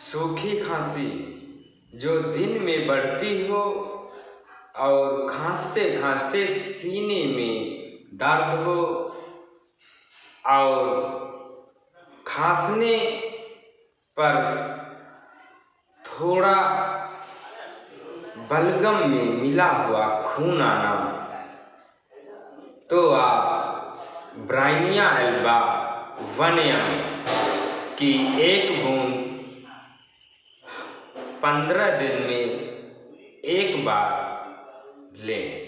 सूखी खांसी जो दिन में बढ़ती हो और खांसते खांसते सीने में दर्द हो और खांसने पर थोड़ा बलगम में मिला हुआ खून आना, तो आप ब्राइनिया एल्बा 1 ml की 1 बूंद 15 दिन में 1 बार लें।